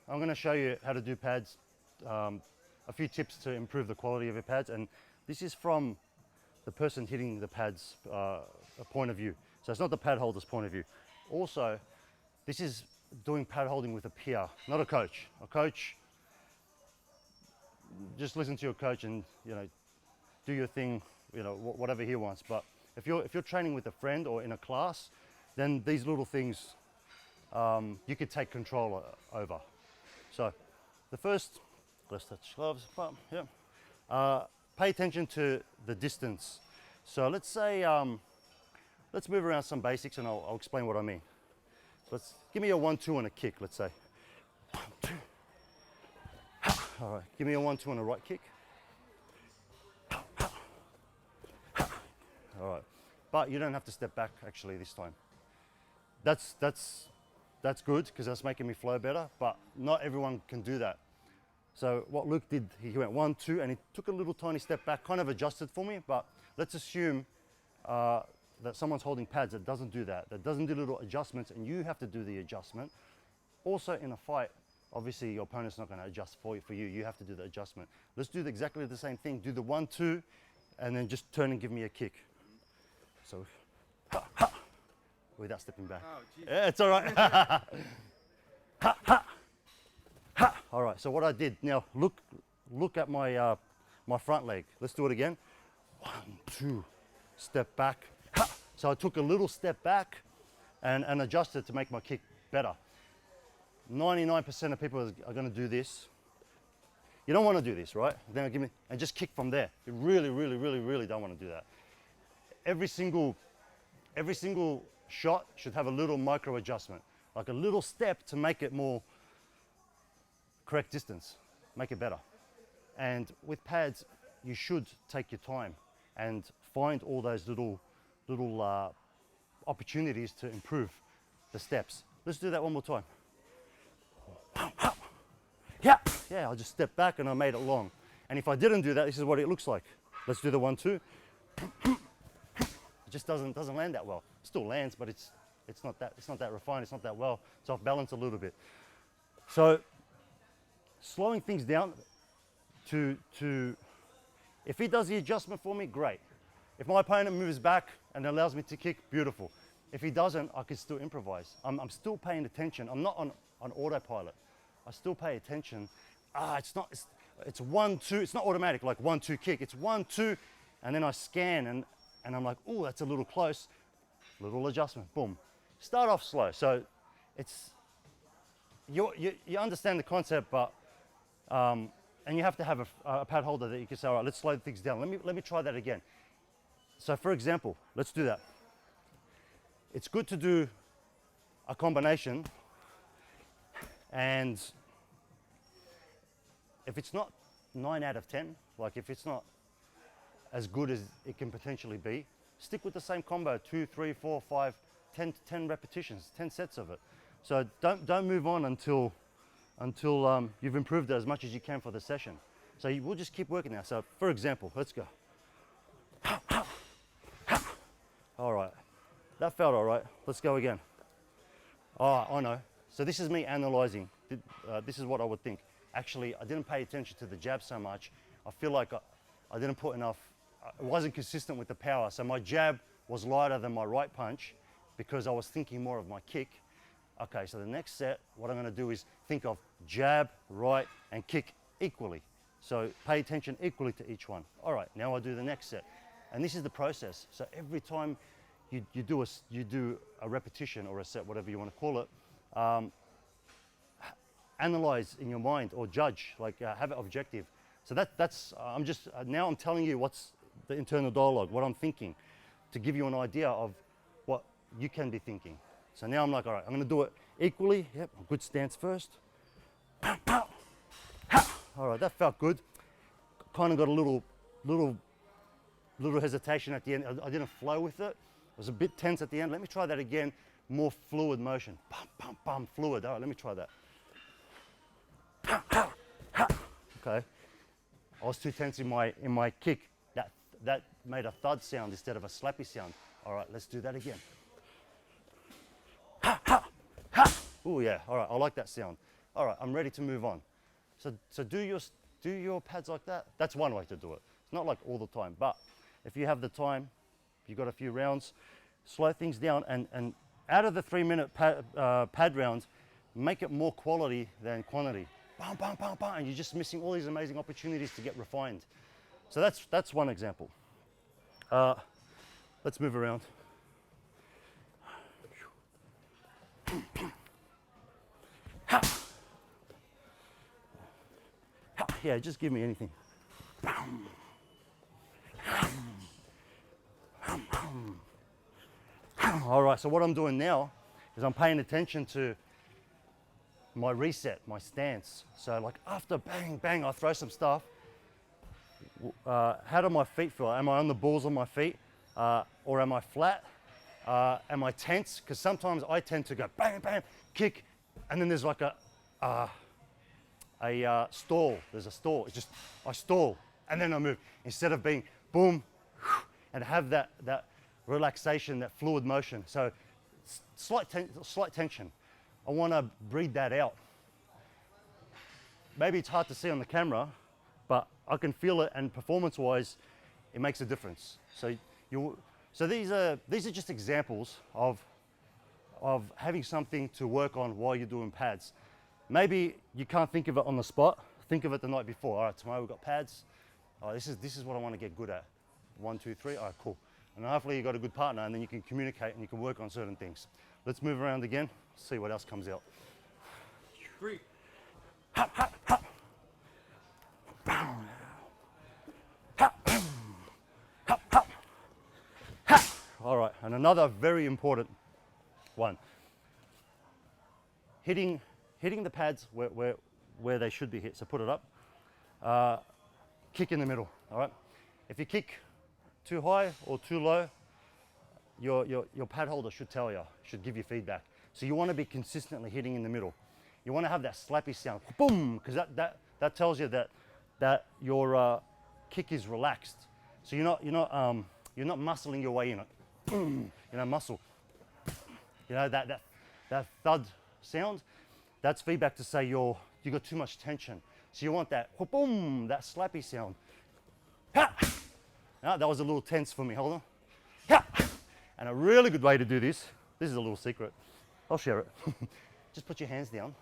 I'm going to show you how to do pads, a few tips to improve the quality of your pads, and this is from the person hitting the pads point of view. So it's not the pad holder's point of view. Also, this is doing pad holding with a peer, not a coach. A coach, just listen to your coach and, you know, do your thing, you know, whatever he wants. But if you're training with a friend or in a class, then these little things you could take control over. So the first, let's touch gloves, yeah. Pay attention to the distance. So let's say, let's move around some basics and I'll explain what I mean. So let's give me a 1-2 and a kick, let's say. 1, 2. All right, give me a 1-2 and a right kick. All right, but you don't have to step back actually this time. That's good because that's making me flow better, but not everyone can do that. So what Luke did, he went 1-2 and he took a little tiny step back, kind of adjusted for me, but let's assume that someone's holding pads that doesn't do that, that doesn't do little adjustments, and you have to do the adjustment. Also in a fight, obviously your opponent's not going to adjust for you, you have to do the adjustment. Let's do exactly the same thing, do the 1-2 and then just turn and give me a kick. So, without stepping back. Oh, yeah, it's all right. All right, so what I did, now look at my, my front leg. Let's do it again. 1, 2, step back. So I took a little step back and adjusted to make my kick better. 99% of people are going to do this. You don't want to do this, right? Then give me and just kick from there. You really, really, really, really don't want to do that. Every single shot should have a little micro adjustment, like a little step to make it more correct distance, make it better. And with pads, you should take your time and find all those little opportunities to improve the steps. Let's do that one more time. Yeah, I just stepped back and I made it long. And if I didn't do that, this is what it looks like. Let's do the 1-2. It just doesn't land that well. It still lands, but it's not that refined. It's not that well. It's off balance a little bit. So slowing things down to if he does the adjustment for me, great. If my opponent moves back and allows me to kick, beautiful. If he doesn't, I can still improvise. I'm still paying attention. I'm not on autopilot. I still pay attention. It's 1-2. It's not automatic like 1-2 kick. It's 1-2, and then I scan and I'm like, oh, that's a little close. Little adjustment, boom. Start off slow. So it's you understand the concept, but and you have to have a pad holder that you can say, all right, let's slow things down. Let me try that again. So for example, let's do that. It's good to do a combination, and if it's not 9 out of 10, like if it's not as good as it can potentially be, stick with the same combo, 2, 3, 4, 5, 10 repetitions, 10 sets of it. So don't move on until you've improved it as much as you can for the session. So we'll just keep working now. So for example, let's go. All right, that felt all right. Let's go again. Oh, I know. So this is me analyzing. This is what I would think. Actually, I didn't pay attention to the jab so much. I feel like I didn't put enough, it wasn't consistent with the power. So my jab was lighter than my right punch because I was thinking more of my kick. Okay, so the next set, what I'm gonna do is think of jab, right, and kick equally. So pay attention equally to each one. All right, now I do the next set. And this is the process. So every time you do a repetition or a set, whatever you want to call it, analyze in your mind or judge, like have it objective. So I'm just, now I'm telling you what's the internal dialogue, what I'm thinking, to give you an idea of what you can be thinking. So now I'm like, all right, I'm gonna do it equally. Yep, good stance first. All right, that felt good. Kind of got a little hesitation at the end. I didn't flow with it. It was a bit tense at the end. Let me try that again. More fluid motion. Bum, bum, bum, fluid. All right, let me try that. Okay. I was too tense in my kick. That made a thud sound instead of a slappy sound. All right, let's do that again. Oh yeah, all right, I like that sound. all right, I'm ready to move on. So do your pads like that. That's one way to do it. It's not like all the time, but if you have the time, you've got a few rounds, slow things down, and out of the 3-minute pad rounds, make it more quality than quantity. Bam, bam, bam, bam, and you're just missing all these amazing opportunities to get refined. So that's one example. Let's move around. Yeah, just give me anything. All right, so what I'm doing now is I'm paying attention to my reset, my stance. So like after bang, bang, I throw some stuff. How do my feet feel? Am I on the balls of my feet? Or am I flat? Am I tense? Because sometimes I tend to go bang, bang, kick, and then there's like a stall. There's a stall. It's just, I stall, and then I move. Instead of being boom, and have that relaxation, that fluid motion. So slight tension. I want to breathe that out. Maybe it's hard to see on the camera, but I can feel it, and performance-wise, it makes a difference. So these are just examples of having something to work on while you're doing pads. Maybe you can't think of it on the spot. Think of it the night before. All right, tomorrow we've got pads. Oh, this is what I want to get good at. 1, 2, 3. All right, cool. And hopefully you've got a good partner, and then you can communicate and you can work on certain things. Let's move around again. See what else comes out. 3. Hop, hop, hop. Hop, hop, hop, hop. All right, and another very important one. Hitting the pads where they should be hit. So put it up. Kick in the middle. All right. If you kick too high or too low, your pad holder should tell you, should give you feedback. So you want to be consistently hitting in the middle. You want to have that slappy sound, boom, because that tells you that your kick is relaxed. So you're not muscling your way in it. Boom, muscle. That thud sound. That's feedback to say you got too much tension. So you want that boom, that slappy sound. Ha! Now, that was a little tense for me. Hold on. Ha! And a really good way to do this is a little secret. I'll share it. Just put your hands down.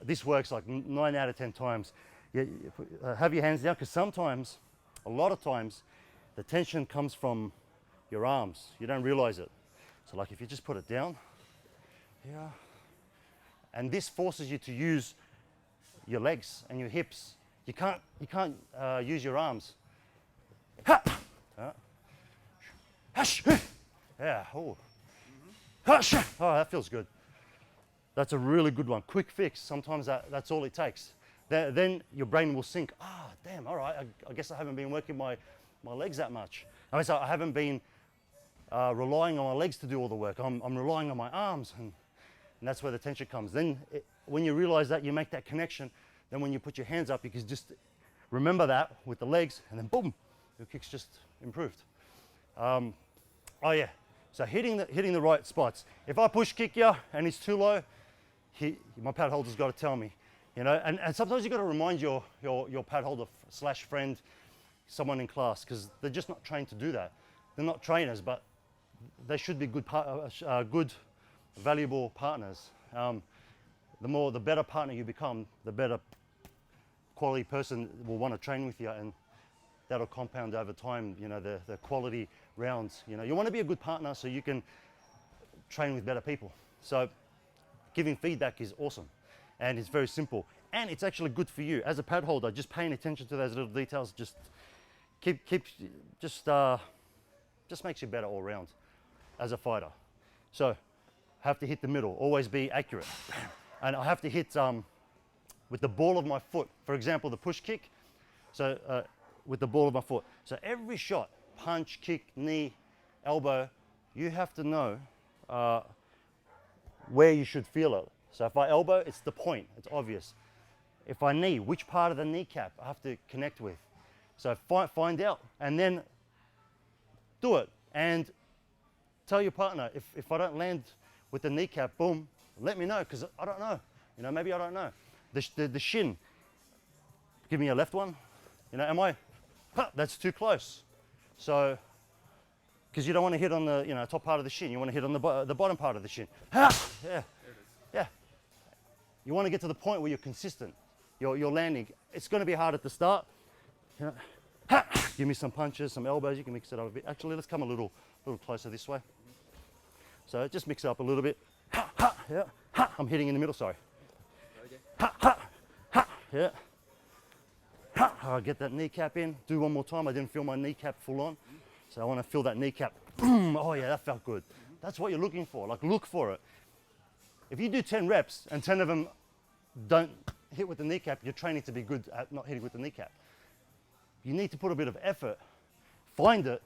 This works like 9 out of 10 times. Have your hands down, because sometimes, a lot of times, the tension comes from your arms. You don't realize it. So like if you just put it down, yeah. And this forces you to use your legs and your hips. You can't use your arms. Ha! Yeah. Oh. Oh, that feels good. That's a really good one. Quick fix. Sometimes that's all it takes. Then your brain will think, damn, all right, I guess I haven't been working my legs that much. I mean, so I haven't been relying on my legs to do all the work. I'm relying on my arms, and that's where the tension comes. Then when you realize that, you make that connection. Then when you put your hands up, you can just remember that with the legs, and then boom, your kick's just improved. Oh yeah, so hitting the right spots. If I push kick you and it's too low, my pad holder's got to tell me, and sometimes you got to remind your pad holder / friend, someone in class, because they're just not trained to do that. They're not trainers, but they should be good, valuable partners. The better partner you become, the better quality person will want to train with you, and that'll compound over time, the quality rounds. You want to be a good partner so you can train with better people. So giving feedback is awesome, and it's very simple, and it's actually good for you as a pad holder. Just paying attention to those little details just makes you better all round as a fighter. So have to hit the middle, always be accurate, and I have to hit with the ball of my foot. For example, the push kick. So with the ball of my foot. So every shot, punch, kick, knee, elbow, you have to know where you should feel it. So if I elbow, it's the point, it's obvious. If I knee, which part of the kneecap I have to connect with. So find out, and then do it. And tell your partner, if I don't land with the kneecap, boom, let me know, because I don't know. You know, maybe I don't know. The shin. Give me a left one. You know, am I? That's too close. So, because you don't want to hit on the top part of the shin. You want to hit on the bottom part of the shin. Yeah, yeah. You want to get to the point where you're consistent. You're landing. It's going to be hard at the start. You know, give me some punches, some elbows. You can mix it up a bit. Actually, let's come a little closer this way. So just mix it up a little bit. Yeah. I'm hitting in the middle. Sorry. Yeah. I'll get that kneecap in. Do one more time. I didn't feel my kneecap full on. So I want to feel that kneecap. Oh yeah, that felt good. That's what you're looking for. Like, look for it. If you do 10 reps and 10 of them don't hit with the kneecap, you're training to be good at not hitting with the kneecap. You need to put a bit of effort, find it,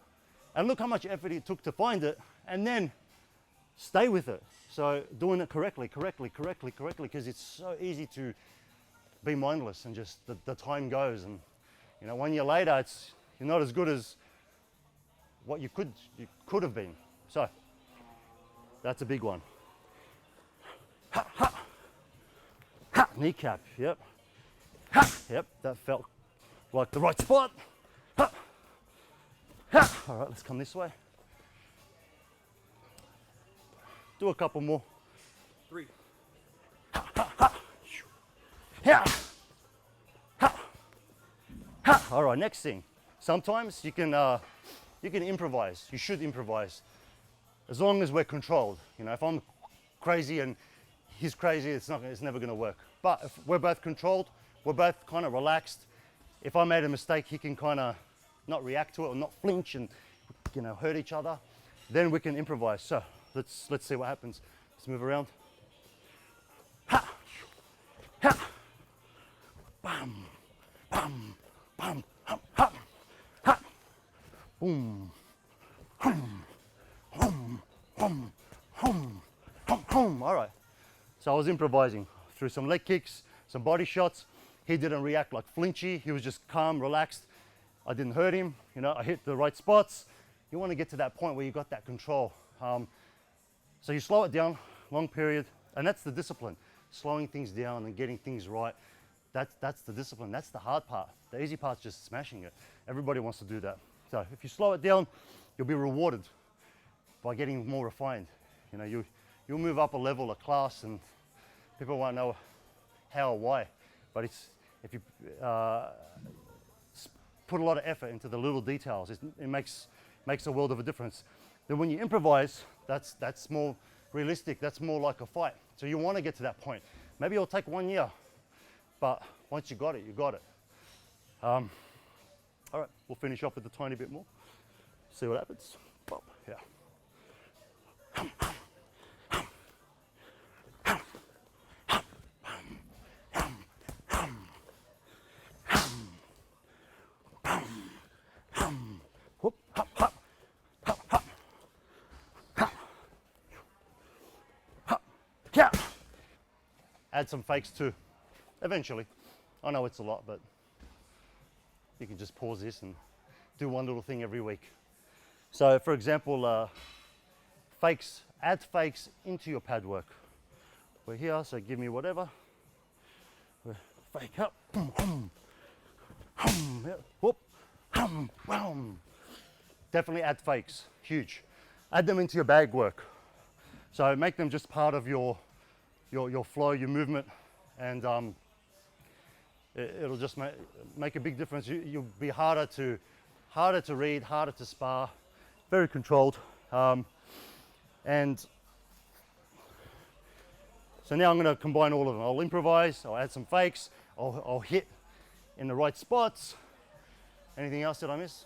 and look how much effort it took to find it, and then stay with it. So doing it correctly, because it's so easy to be mindless and just the time goes, and 1 year later you're not as good as what you could have been. So that's a big one. Kneecap, yep. Yep, that felt like the right spot. All right, let's come this way. Do a couple more. 3. All right, next thing. Sometimes you can improvise. You should improvise, as long as we're controlled. If I'm crazy and he's crazy, it's never going to work. But if we're both controlled, we're both kind of relaxed. If I made a mistake, he can kind of not react to it or not flinch and hurt each other. Then we can improvise. So let's see what happens. Let's move around. Ha, ha, bam, bam, bam, hum, hum, ha, boom, hum, hum, hum, hum, hum, hum. All right. So I was improvising through some leg kicks, some body shots. He didn't react like flinchy. He was just calm, relaxed. I didn't hurt him. I hit the right spots. You want to get to that point where you got that control. So you slow it down, long period, and that's the discipline. Slowing things down and getting things right. That's the discipline. That's the hard part. The easy part's just smashing it. Everybody wants to do that. So if you slow it down, you'll be rewarded by getting more refined. You'll move up a level, a class, and people won't know how or why. But if you put a lot of effort into the little details, it makes a world of a difference. Then when you improvise, that's more realistic. That's more like a fight. So you want to get to that point. Maybe it'll take 1 year, but once you got it, you got it. All right, we'll finish off with a tiny bit more. See what happens. Pop, yeah. Add some fakes too, eventually. I know it's a lot, but you can just pause this and do one little thing every week. So for example, fakes, add fakes into your pad work. We're here, so give me whatever. We're fake up, boom, hum, hum, yeah, whoop, hum, boom. Definitely add fakes, huge. Add them into your bag work. So make them just part of your flow, your movement, and it'll just make a big difference. You'll be harder to read, harder to spar, very controlled. And so now I'm going to combine all of them. I'll improvise, I'll add some fakes, I'll hit in the right spots. Anything else that I miss?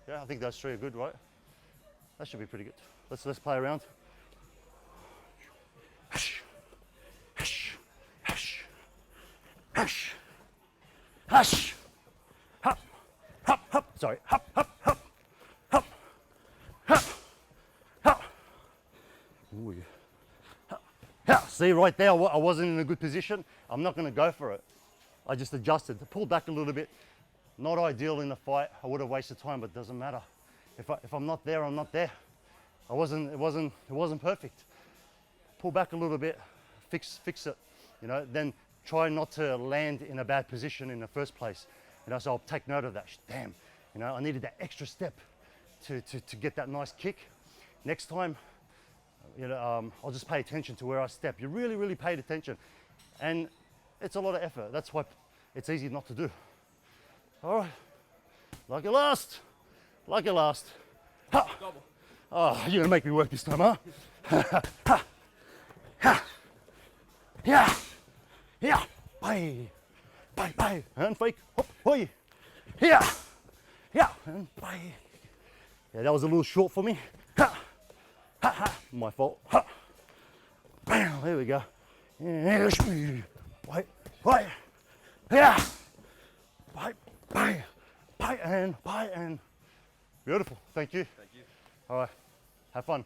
Yeah, I think those 3 are good, right? That should be pretty good. Let's play around. Hush, hush, hop, hop, hop, sorry, hop, hop, hop, hop, hop, hop. Ooh, yeah. See right there, I wasn't in a good position. I'm not gonna go for it. I just adjusted, pulled back a little bit. Not ideal in the fight. I would have wasted time, but it doesn't matter. If I'm not there, I'm not there. It wasn't perfect. Pull back a little bit, fix it. you know, then try not to land in a bad position in the first place. You know, so I'll take note of that. Damn, you know, I needed that extra step to get that nice kick. Next time, you know, I'll just pay attention to where I step. You really, really paid attention. And it's a lot of effort. That's why it's easy not to do. All right, like it last, like it last. Ha. Double. Oh, you're gonna make me work this time, huh? Ha, ha, ha. Yeah, yeah, bye, bye, bye, and fake, hop, hoi, yeah, yeah, and bye. Yeah, that was a little short for me. Ha, ha, ha, my fault. Ha, bam, there we go. Bye, bye, yeah, bye, bye, bye, and beautiful. Thank you. Thank you. All right, have fun.